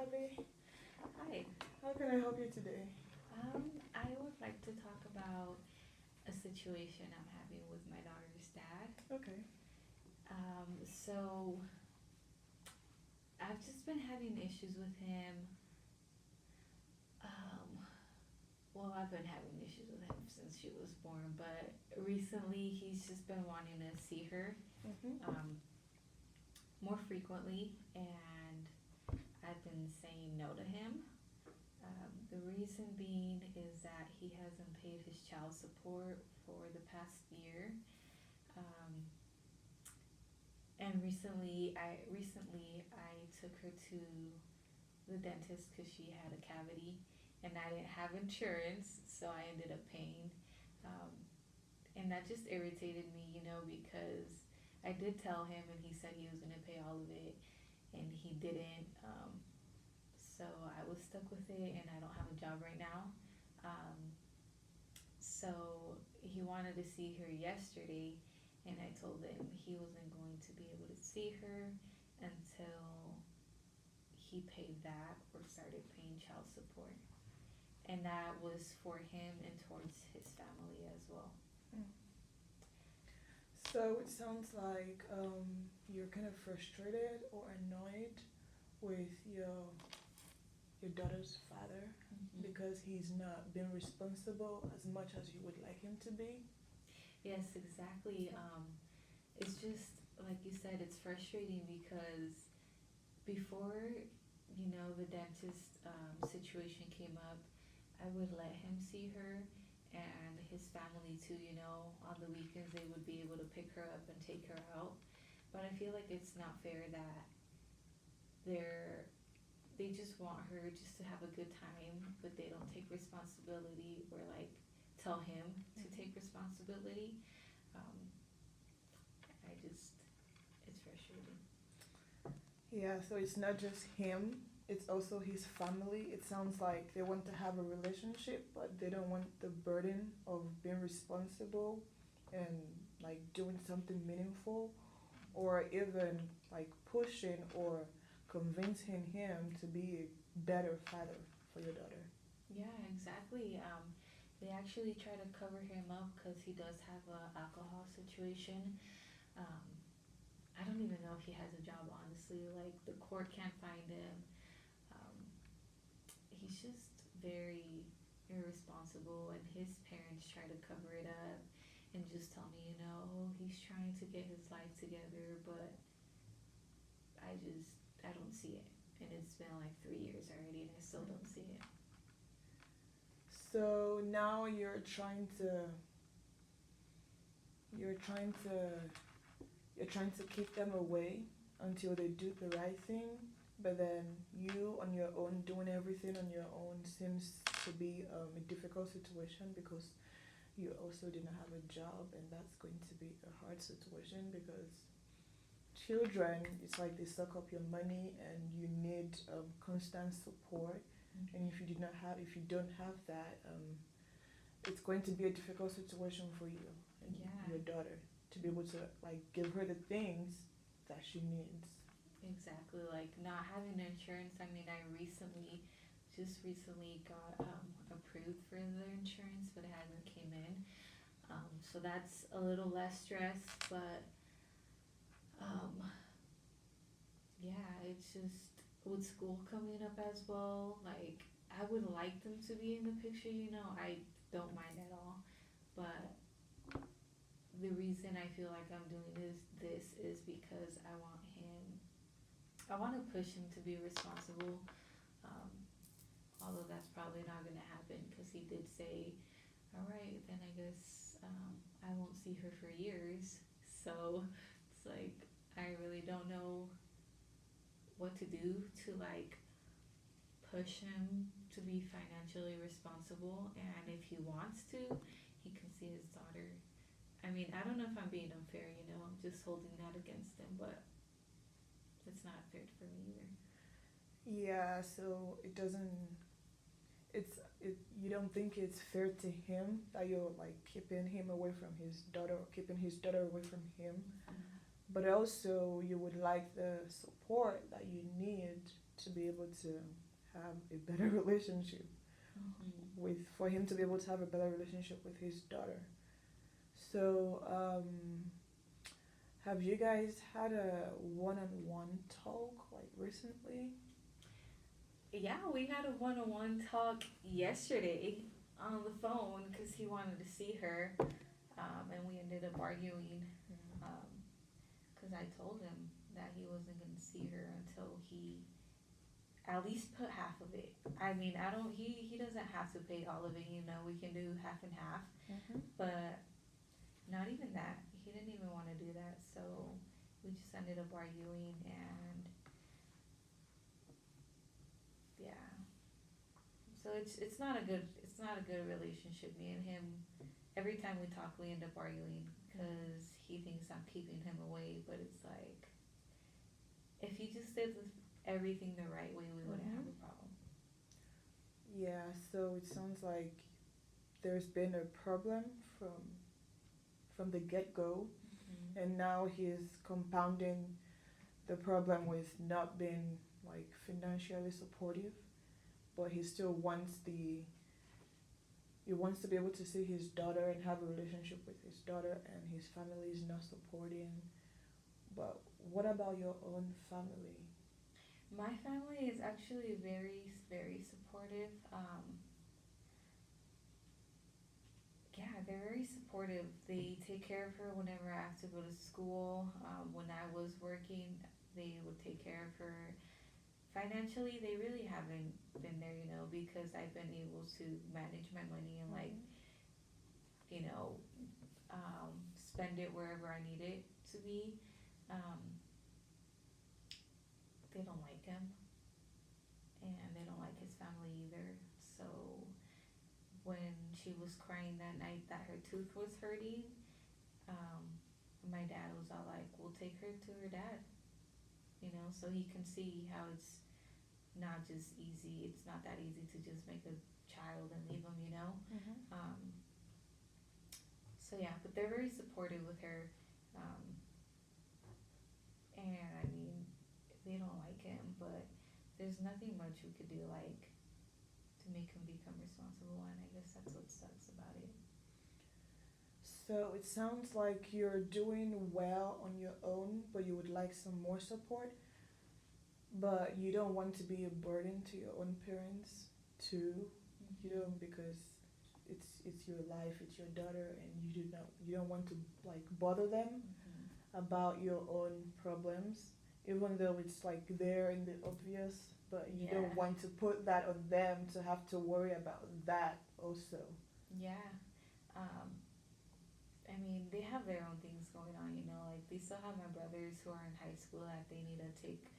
Abby. Hi. How can I help you today? I would like to talk about a situation I'm having with my daughter's dad. Okay. So I've just been having issues with him. Um, well, I've been having issues with him since she was born, but recently he's just been wanting to see her Mm-hmm. um, more frequently, and I've been saying no to him. The reason being is that he hasn't paid his child support for the past year. Um, and recently I took her to the dentist because she had a cavity, and I didn't have insurance, so I ended up paying. Um, and that just irritated me, because I did tell him, and he said he was gonna pay all of it, and he didn't. So I was stuck with it, and I don't have a job right now. Um, so he wanted to see her yesterday, and I told him he wasn't going to be able to see her until he paid that or started paying child support. And that was for him and towards his family as well. Mm. So it sounds like you're kind of frustrated or annoyed with your daughter's father Mm-hmm. because he's not been responsible as much as you would like him to be. Yes, exactly. It's just like you said, it's frustrating because before the dentist situation came up, I would let him see her and his family too. On the weekends they would be able to pick her up and take her out. But I feel like it's not fair that they're they just want her just to have a good time, but they don't take responsibility or like tell him to Mm-hmm. take responsibility. Um, I just it's frustrating. Yeah, so it's not just him, it's also his family. It sounds like they want to have a relationship, but they don't want the burden of being responsible and like doing something meaningful or even like pushing or convincing him to be a better father for your daughter. Yeah, exactly. They actually try to cover him up because he does have a alcohol situation. Um, I don't even know if he has a job, honestly. Like the court can't find him. Um, he's just very irresponsible, and his parents try to cover it up and just tell me, he's trying to get his life together, but I don't see it. And it's been like 3 years already, and I still don't see it. So now you're trying to you're trying to keep them away until they do the right thing, but then you on your own doing everything on your own seems to be a difficult situation because you also didn't have a job, and that's going to be a hard situation because children, it's like they suck up your money and you need constant support. And Mm-hmm. if you don't have that, it's going to be a difficult situation for you and Yeah, your daughter to be able to like give her the things that she needs. exactly. Like not having insurance. I mean, just recently got approved for the insurance, but it hasn't came in. So that's a little less stress, but um, yeah, it's just with school coming up as well. Like I would like them to be in the picture. I don't mind at all, but the reason I feel like I'm doing this is because I want to push him to be responsible. Um, Although that's probably not gonna happen because he did say, "All right, then I guess I won't see her for years." So it's like I really don't know what to do to like push him to be financially responsible. And if he wants to, he can see his daughter. I mean, I don't know if I'm being unfair. I'm just holding that against him, but it's not fair for me either. Yeah, so it doesn't it you don't think it's fair to him that you're like keeping him away from his daughter or keeping his daughter away from him, Mm-hmm. but also you would like the support that you need to be able to have a better relationship for him to be able to have a better relationship with his daughter. So, have you guys had a one-on-one talk like recently? Yeah, we had a one-on-one talk yesterday on the phone because he wanted to see her, and we ended up arguing because I told him that he wasn't going to see her until he at least put half of it. I mean, I don't. He doesn't have to pay all of it. You know, we can do half and half, but not even that. He didn't even want to do that, so we just ended up arguing, and yeah. So it's not a good relationship. Me and him, every time we talk, we end up arguing because he thinks I'm keeping him away, but it's like if he just did everything the right way, we wouldn't have a problem. Yeah, so it sounds like there's been a problem from the get-go, and now he's compounding the problem with not being like financially supportive, but he wants to be able to see his daughter and have a relationship with his daughter, and his family is not supporting. But what about your own family? My family is actually very, very supportive. Yeah, they're very supportive. They take care of her whenever I have to go to school. When I was working, they would take care of her. Financially, they really haven't been there, you know, because I've been able to manage my money and like, you know, spend it wherever I need it to be. Um, they don't like him, and they don't like his family either. So when she was crying that night that her tooth was hurting, my dad was all like, "We'll take her to her dad," you know, so he can see how it's not just easy. It's not that easy to just make a child and leave him, you know. So yeah, but they're very supportive with her, and I mean, they don't like him, but there's nothing much we could do like to make him become responsible, and I guess that's what sucks about it. So it sounds like you're doing well on your own, but you would like some more support. But you don't want to be a burden to your own parents too, because it's your life, it's your daughter, and you don't want to like bother them about your own problems, even though it's like there in the obvious. But you don't want to put that on them to have to worry about that also. Yeah. I mean, they have their own things going on, you know, like they still have my brothers who are in high school that they need to take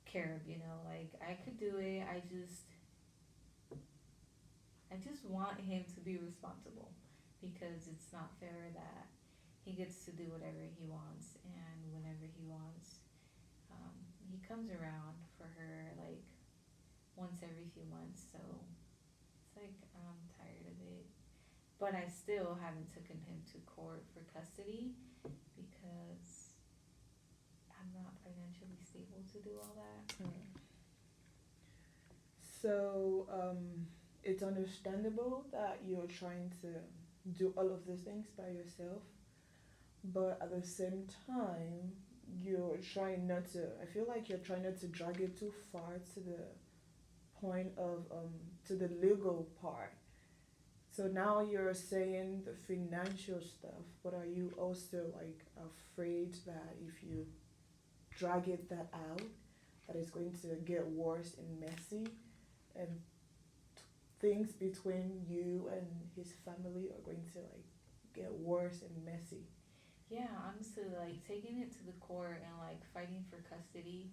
care of, you know, like I could do it. I just want him to be responsible because it's not fair that he gets to do whatever he wants and whenever he wants. He comes around for her like once every few months, so it's like I'm tired of it. But I still haven't taken him to court for custody because I'm not financially stable to do all that. So it's understandable that you're trying to do all of these things by yourself, but at the same time, you're trying not to. I feel like you're trying not to drag it too far to the point of to the legal part. So now you're saying the financial stuff, but are you also like afraid that if you drag that out, that it's going to get worse and messy, and things between you and his family are going to like get worse and messy? Yeah, honestly, like taking it to the court and like fighting for custody,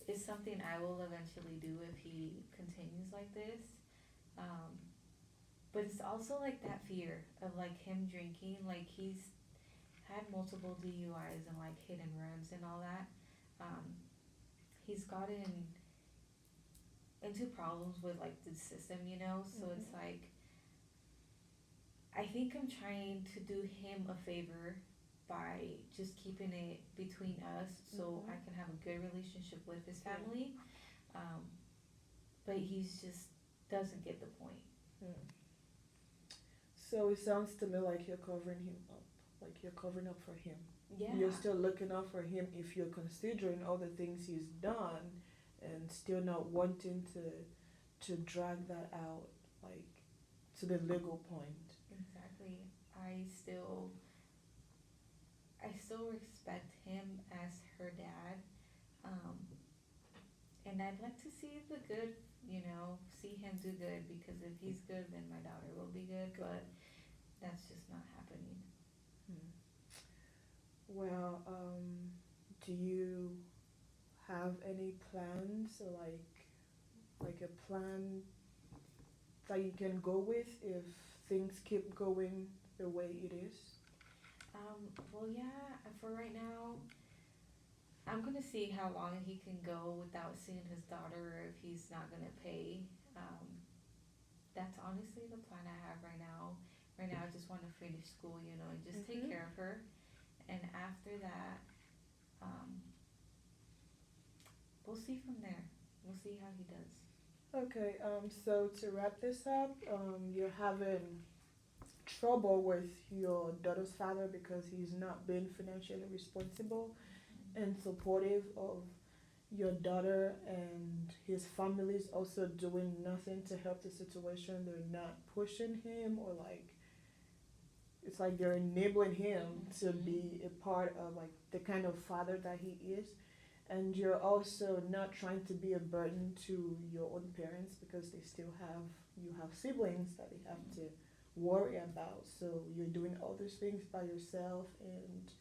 is something I will eventually do if he continues like this. But it's also like that fear of like him drinking, like he's had multiple DUIs and like hit and runs and all that. He's gotten into problems with like the system, you know, so it's like I think I'm trying to do him a favor by just keeping it between us so I can have a good relationship with his family. But he's just doesn't get the point. So it sounds to me like you're covering him up, like you're covering up for him. Yeah. You're still looking out for him if you're considering all the things he's done and still not wanting to drag that out, like, to the legal point. Exactly. I still respect him as her dad. And I'd like to see the good, see him do good, because if he's good, then my daughter will be good, but that's just not happening. Well, do you have any plans, or like a plan that you can go with if things keep going the way it is? Well, yeah, for right now, I'm gonna see how long he can go without seeing his daughter, or if he's not gonna pay. That's honestly the plan I have right now. Right now, I just want to finish school, and just take care of her. And after that, we'll see from there. We'll see how he does. Okay, so to wrap this up, you're having trouble with your daughter's father because he's not being financially responsible and supportive of your daughter, and his family is also doing nothing to help the situation. They're not pushing him, or like, it's like they're enabling him to be a part of like the kind of father that he is. And you're also not trying to be a burden to your own parents because you have siblings that they have to worry about. So you're doing all these things by yourself, and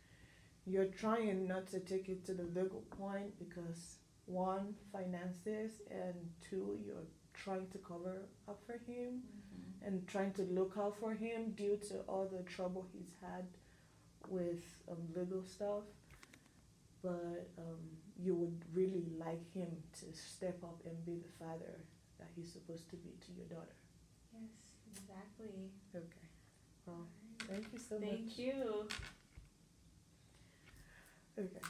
you're trying not to take it to the legal point because, one, finances, and two, you're trying to cover up for him and trying to look out for him due to all the trouble he's had with legal stuff. But you would really like him to step up and be the father that he's supposed to be to your daughter. Yes, exactly. Okay. Well, thank you so much. Thank you. Okay.